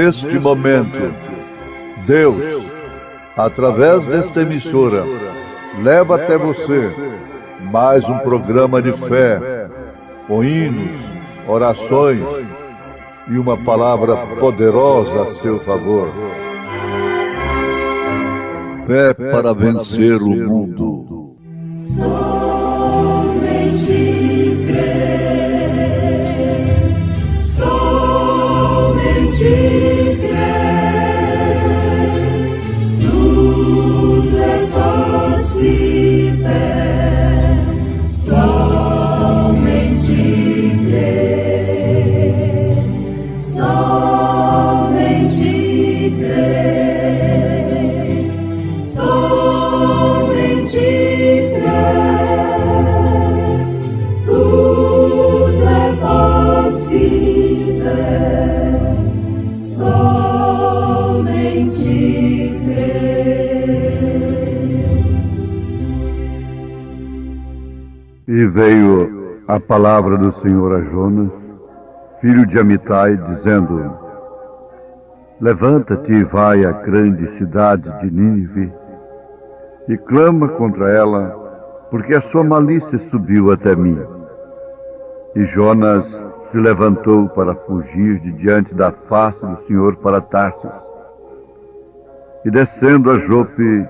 Neste momento, Deus, através desta emissora, leva até você mais um programa de fé, com hinos, orações e uma palavra poderosa a seu favor. Fé para vencer o mundo. Somente crer, somente crer, tudo é possível, somente crer, somente crer, somente crer, tudo é possível, somente crer. E veio a palavra do Senhor a Jonas, filho de Amitai, dizendo: Levanta-te e vai à grande cidade de Nínive e clama contra ela, porque a sua malícia subiu até mim. E Jonas se levantou para fugir de diante da face do Senhor para Tarsis. E descendo a Jope,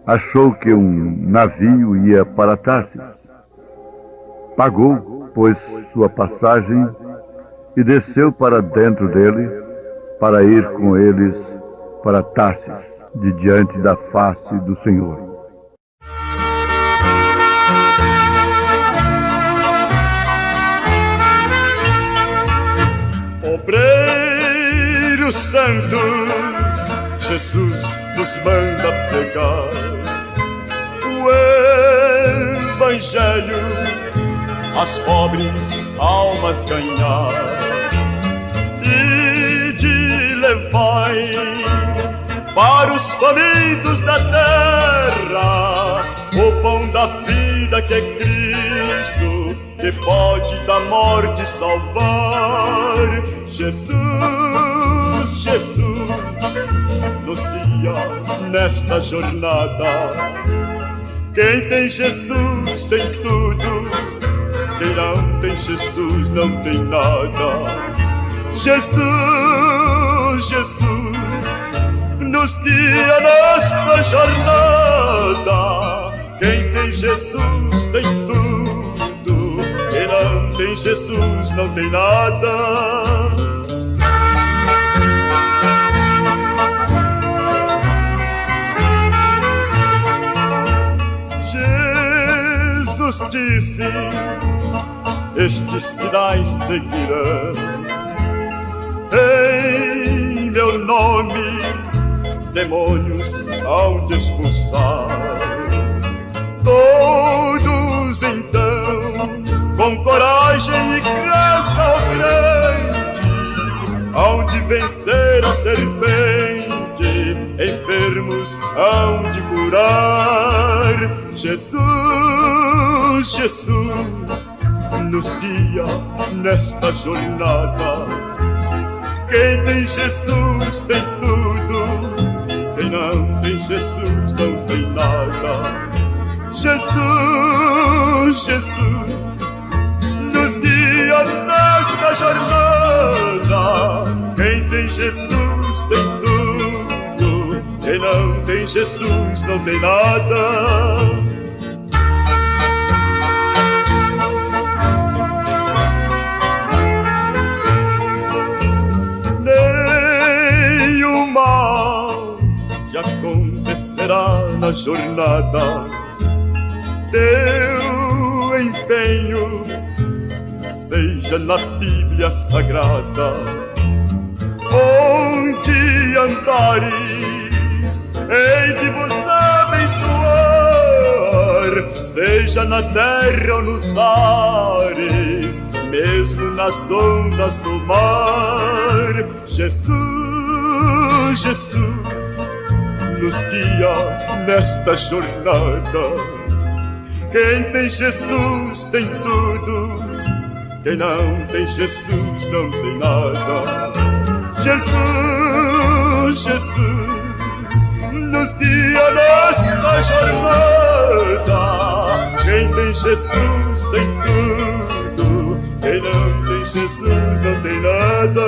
achou que um navio ia para Tarsis. Pagou, pois, sua passagem e desceu para dentro dele, para ir com eles para Tarsis, de diante da face do Senhor. Obreiros santos, Jesus nos manda pregar o Evangelho, as pobres almas ganhar, e de levai para os famintos da terra o pão da vida que é Cristo, que pode da morte salvar. Jesus, Jesus, nos guia nesta jornada. Quem tem Jesus tem tudo, quem não tem Jesus não tem nada. Jesus, Jesus, nos guia nesta jornada. Quem tem Jesus tem tudo, quem não tem Jesus não tem nada. Jesus disse: estes sinais seguirão em meu nome, demônios hão de expulsar. Todos então, com coragem e graça grande, hão de vencer a serpente, enfermos hão de curar. Jesus, Jesus, nos guia nesta jornada. Quem tem Jesus tem tudo, quem não tem Jesus não tem nada. Jesus, Jesus, nos guia nesta jornada. Quem tem Jesus tem tudo, quem não tem Jesus não tem nada. Nenhum mal te acontecerá na jornada. Teu empenho seja na Bíblia Sagrada. Onde andares, hei de vos abençoar, seja na terra ou nos ares, mesmo nas ondas do mar. Jesus, Jesus, nos guia nesta jornada. Quem tem Jesus tem tudo, quem não tem Jesus não tem nada. Jesus, Jesus, nos guia nesta jornada. Quem tem Jesus tem tudo, quem não tem Jesus não tem nada.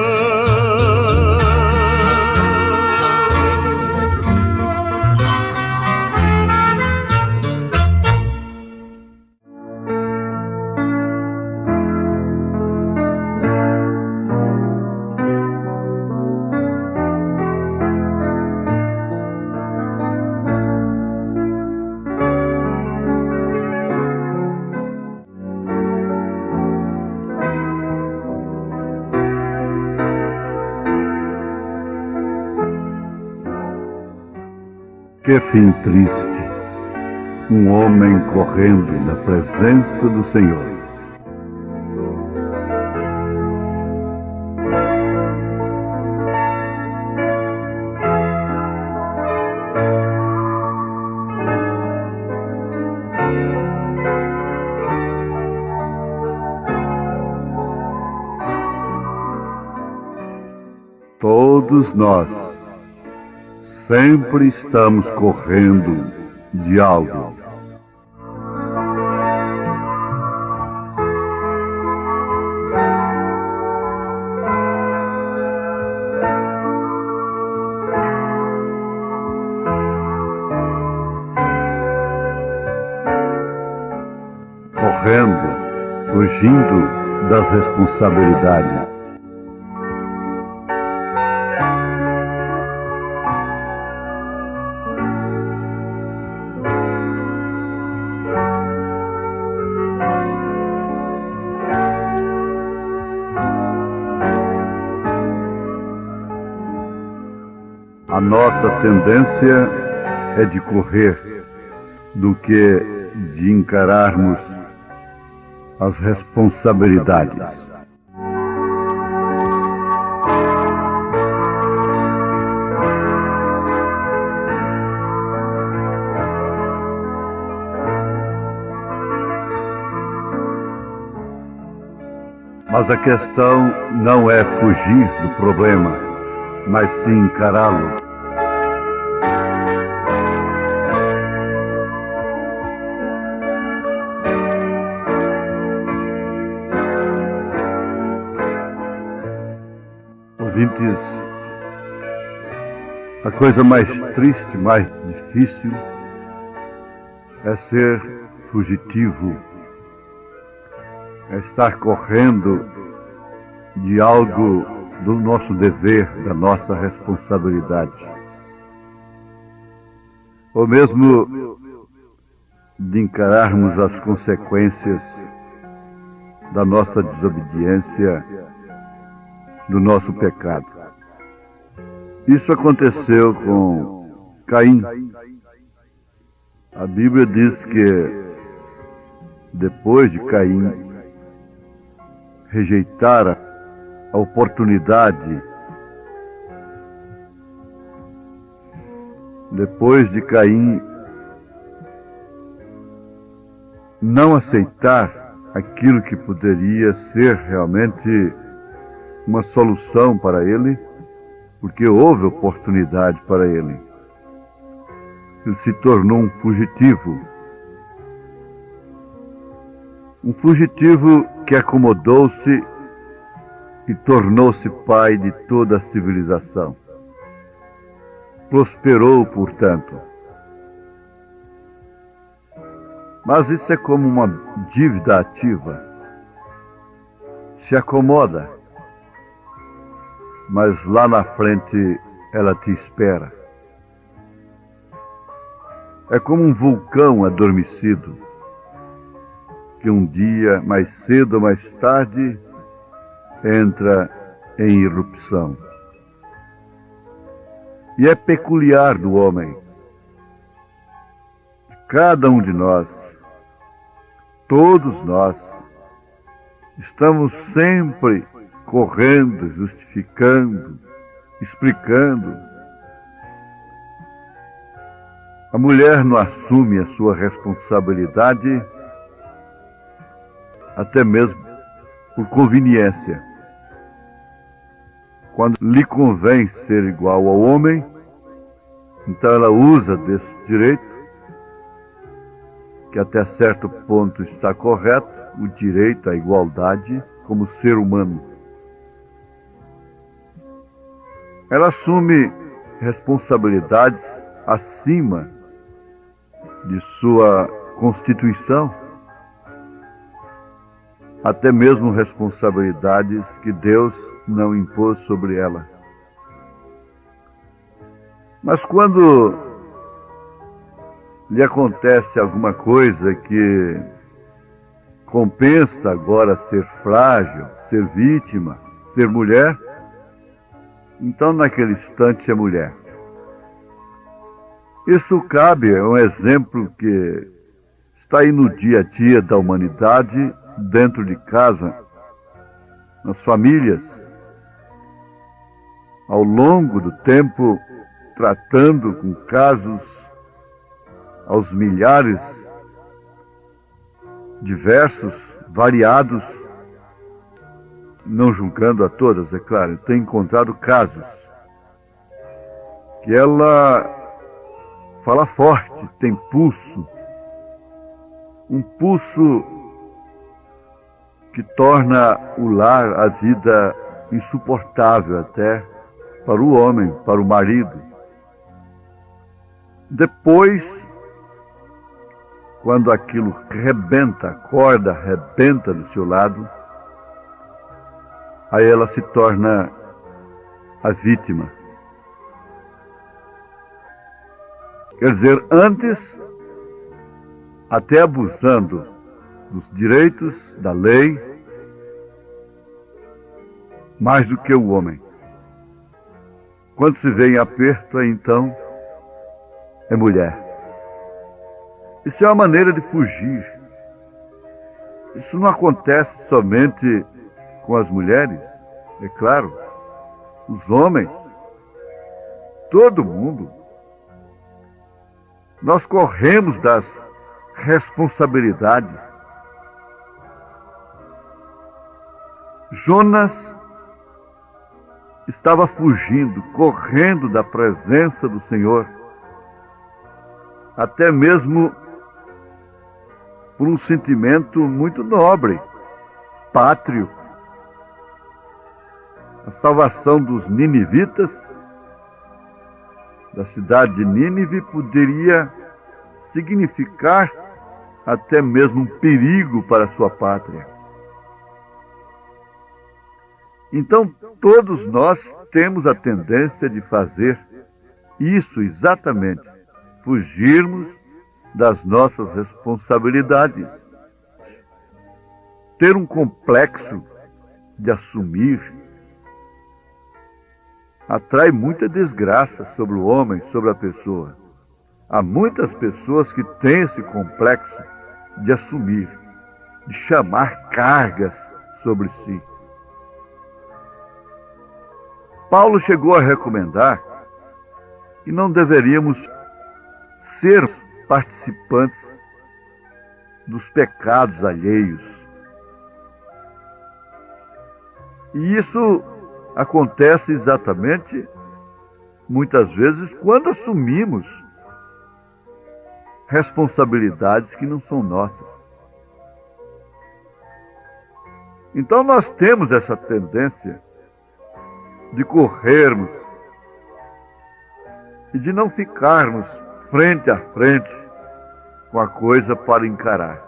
Que fim triste, um homem correndo na presença do Senhor. Todos nós sempre estamos correndo de algo. Correndo, fugindo das responsabilidades. A nossa tendência é de correr do que de encararmos as responsabilidades. Mas a questão não é fugir do problema, mas sim encará-lo. Ouvintes, a coisa mais triste, mais difícil é ser fugitivo, é estar correndo de algo do nosso dever, da nossa responsabilidade. Ou mesmo de encararmos as consequências da nossa desobediência, do nosso pecado. Isso aconteceu com Caim. A Bíblia diz que depois de Caim rejeitar a oportunidade, depois de Caim não aceitar aquilo que poderia ser realmente uma solução para ele, porque houve oportunidade para ele. Ele se tornou um fugitivo que acomodou-se e tornou-se pai de toda a civilização. Prosperou, portanto. Mas isso é como uma dívida ativa. Se acomoda, mas lá na frente ela te espera. É como um vulcão adormecido, que um dia, mais cedo ou mais tarde, entra em erupção. E é peculiar do homem. Cada um de nós, todos nós, estamos sempre correndo, justificando, explicando. A mulher não assume a sua responsabilidade, até mesmo por conveniência. quando lhe convém ser igual ao homem, então ela usa desse direito, que até certo ponto está correto, o direito à igualdade como ser humano. Ela assume responsabilidades acima de sua constituição, até mesmo responsabilidades que Deus não impôs sobre ela. Mas quando lhe acontece alguma coisa que compensa agora ser frágil, ser vítima, ser mulher, então naquele instante é mulher. Isso cabe, é um exemplo que está aí no dia a dia da humanidade, dentro de casa, nas famílias, ao longo do tempo, tratando com casos aos milhares, diversos, variados, não julgando a todas, é claro, tem encontrado casos que ela fala forte, tem pulso, um pulso que torna o lar, a vida insuportável até para o homem, para o marido. Depois, quando aquilo rebenta, a corda rebenta do seu lado, aí ela se torna a vítima. Quer dizer, antes, até abusando dos direitos, da lei, mais do que o homem. Quando se vê em aperto, aí então, é mulher. Isso é uma maneira de fugir. Isso não acontece somente com as mulheres, é claro, os homens, todo mundo. Nós corremos das responsabilidades. Jonas estava fugindo, correndo da presença do Senhor, até mesmo por um sentimento muito nobre, pátrio. A salvação dos ninivitas, da cidade de Nínive, poderia significar até mesmo um perigo para a sua pátria. Então, todos nós temos a tendência de fazer isso exatamente, fugirmos das nossas responsabilidades, ter um complexo de assumir, atrai muita desgraça sobre o homem, sobre a pessoa. Há muitas pessoas que têm esse complexo de assumir, de chamar cargas sobre si. Paulo chegou a recomendar que não deveríamos ser participantes dos pecados alheios. E isso acontece exatamente, muitas vezes, quando assumimos responsabilidades que não são nossas. Então nós temos essa tendência de corrermos e de não ficarmos frente a frente com a coisa para encarar.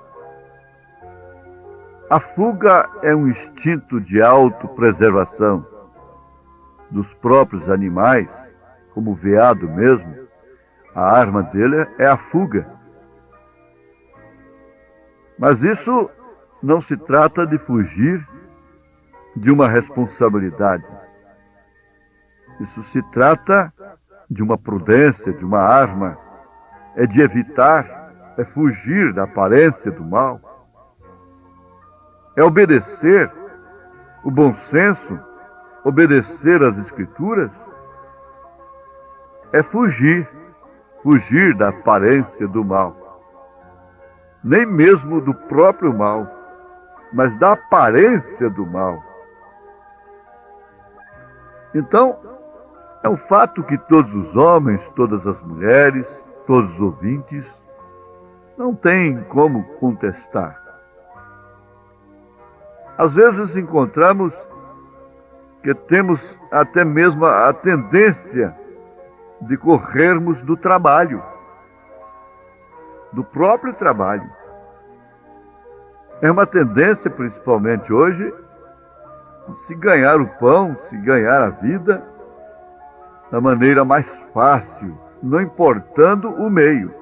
A fuga é um instinto de autopreservação dos próprios animais, como o veado mesmo. A arma dele é a fuga. Mas isso não se trata de fugir de uma responsabilidade. Isso se trata de uma prudência, de uma arma. É de evitar, é fugir da aparência do mal. É obedecer o bom senso, obedecer às Escrituras. É fugir da aparência do mal. Nem mesmo do próprio mal, mas da aparência do mal. Então, é um fato que todos os homens, todas as mulheres, todos os ouvintes, não têm como contestar. Às vezes encontramos que temos até mesmo a tendência de corrermos do trabalho, do próprio trabalho. É uma tendência, principalmente hoje, de se ganhar o pão, se ganhar a vida da maneira mais fácil, não importando o meio.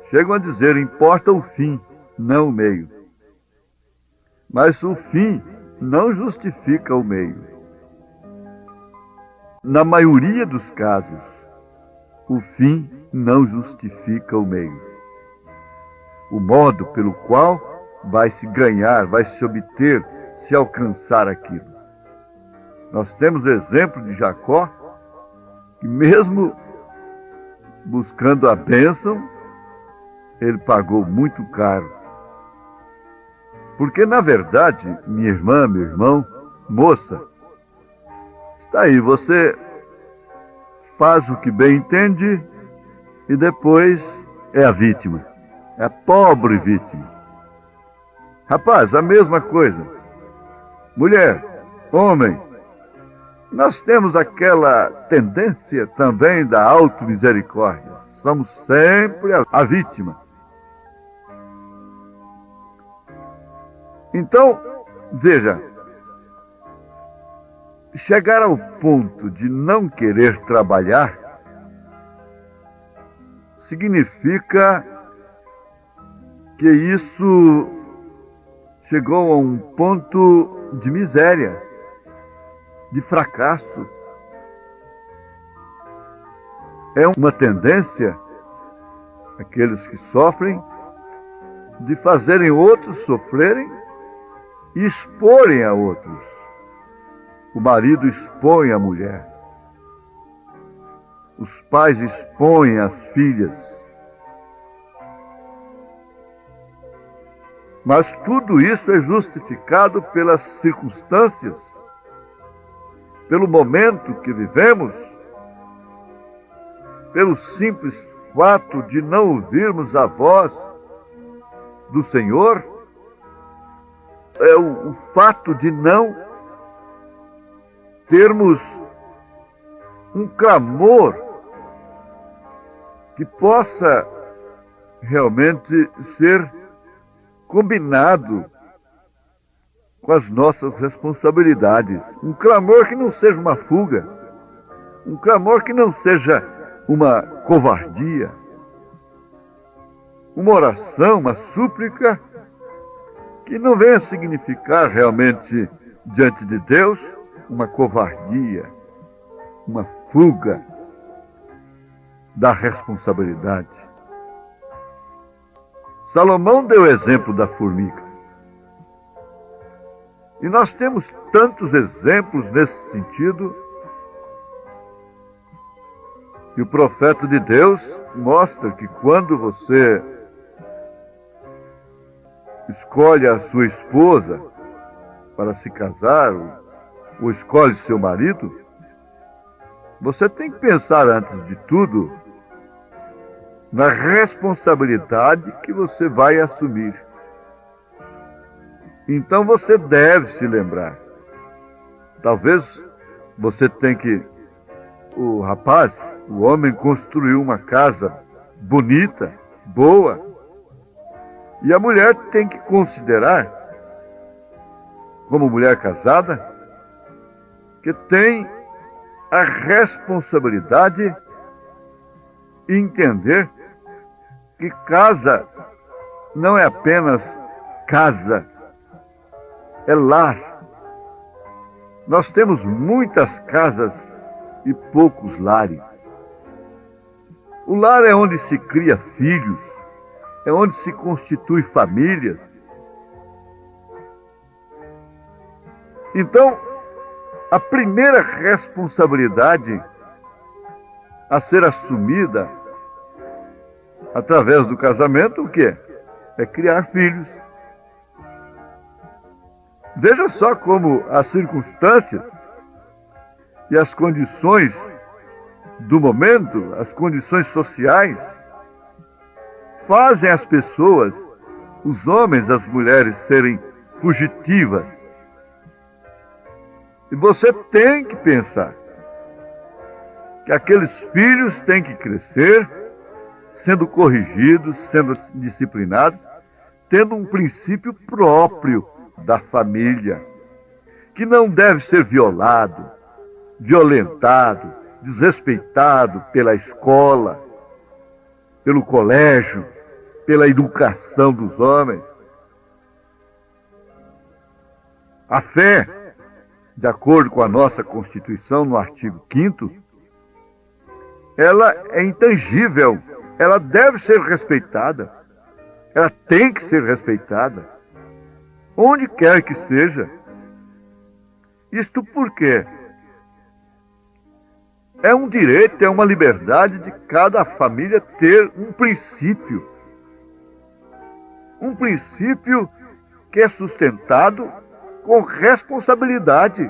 Chegam a dizer, importa o fim, não o meio. Mas o fim não justifica o meio. Na maioria dos casos, o fim não justifica o meio. O modo pelo qual vai se ganhar, vai se obter, se alcançar aquilo. Nós temos o exemplo de Jacó, que mesmo buscando a bênção, ele pagou muito caro. Porque, na verdade, minha irmã, meu irmão, moça, está aí, você faz o que bem entende e depois é a vítima, é a pobre vítima. Rapaz, a mesma coisa. Mulher, homem, nós temos aquela tendência também da automisericórdia. Somos sempre a vítima. Então, veja, chegar ao ponto de não querer trabalhar significa que isso chegou a um ponto de miséria, de fracasso. É uma tendência, aqueles que sofrem, de fazerem outros sofrerem e exporem a outros. O marido expõe a mulher. Os pais expõem as filhas. Mas tudo isso é justificado pelas circunstâncias, pelo momento que vivemos, pelo simples fato de não ouvirmos a voz do Senhor, é o fato de não termos um clamor que possa realmente ser combinado com as nossas responsabilidades. Um clamor que não seja uma fuga, um clamor que não seja uma covardia, uma oração, uma súplica que não venha significar realmente diante de Deus uma covardia, uma fuga da responsabilidade. Salomão deu o exemplo da formiga. E nós temos tantos exemplos nesse sentido. E o profeta de Deus mostra que quando você escolhe a sua esposa para se casar, ou escolhe seu marido, você tem que pensar antes de tudo na responsabilidade que você vai assumir. Então você deve se lembrar. Talvez você tenha que, o rapaz, o homem construiu uma casa bonita, boa, e a mulher tem que considerar, como mulher casada, que tem a responsabilidade de entender que casa não é apenas casa, é lar. Nós temos muitas casas e poucos lares. O lar é onde se cria filhos, é onde se constitui famílias. Então, a primeira responsabilidade a ser assumida através do casamento, o quê? É criar filhos. Veja só como as circunstâncias e as condições do momento, as condições sociais, fazem as pessoas, os homens, as mulheres, serem fugitivas. E você tem que pensar que aqueles filhos têm que crescer, sendo corrigidos, sendo disciplinados, tendo um princípio próprio da família, que não deve ser violado, violentado, desrespeitado pela escola, pelo colégio, pela educação dos homens. A fé, de acordo com a nossa Constituição, no artigo 5º, ela é intangível, ela deve ser respeitada, ela tem que ser respeitada, onde quer que seja. Isto porque é um direito, é uma liberdade de cada família ter um princípio que é sustentado com responsabilidade.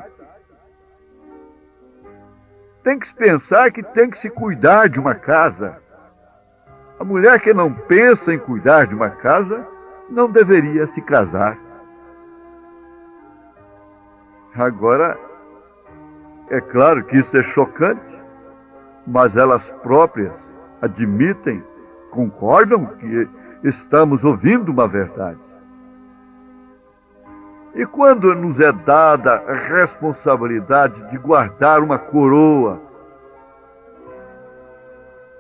Tem que se pensar que tem que se cuidar de uma casa. A mulher que não pensa em cuidar de uma casa não deveria se casar. Agora, é claro que isso é chocante, mas elas próprias admitem, concordam que estamos ouvindo uma verdade. E quando nos é dada a responsabilidade de guardar uma coroa,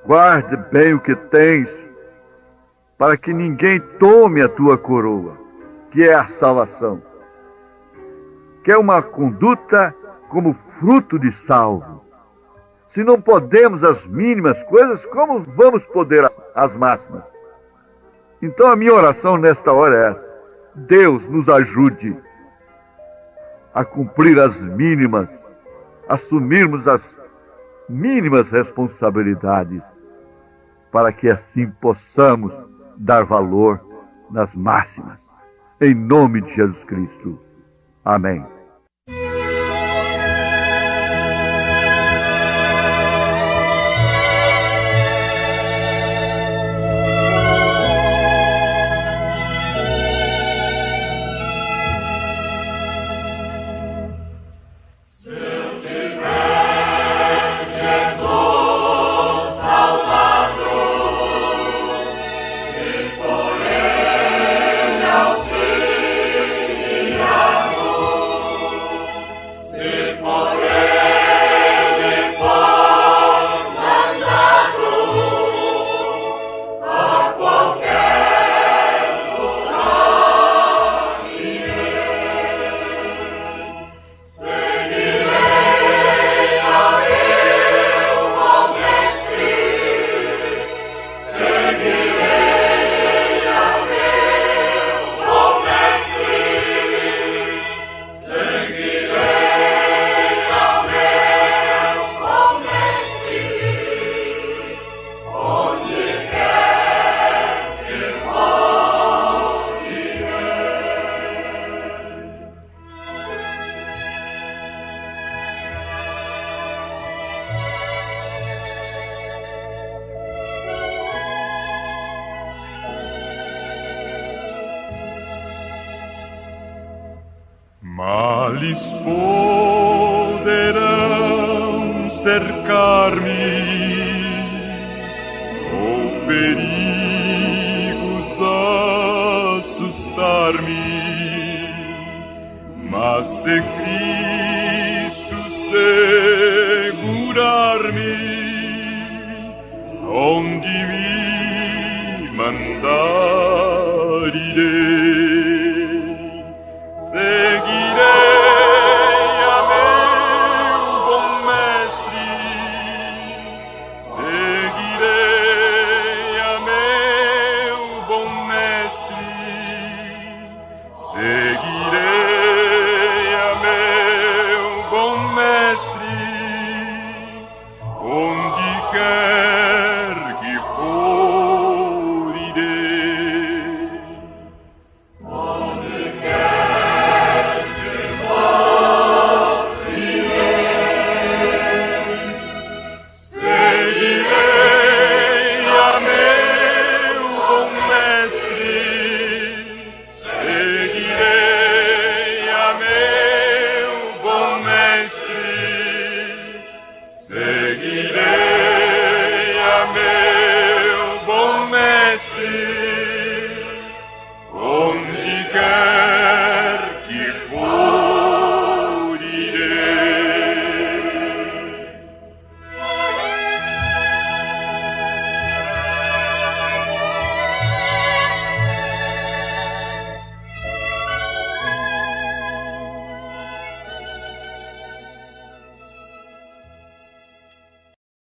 guarde bem o que tens, para que ninguém tome a tua coroa, que é a salvação, que é uma conduta como fruto de salvo. Se não podemos as mínimas coisas, como vamos poder as máximas? Então a minha oração nesta hora é essa: Deus nos ajude a cumprir as mínimas, assumirmos as mínimas responsabilidades, para que assim possamos dar valor nas máximas. Em nome de Jesus Cristo. Amém. Males poderão cercar-me, ou perigos assustar-me, mas se Cristo segurar-me, onde me mandar irei. Mestre.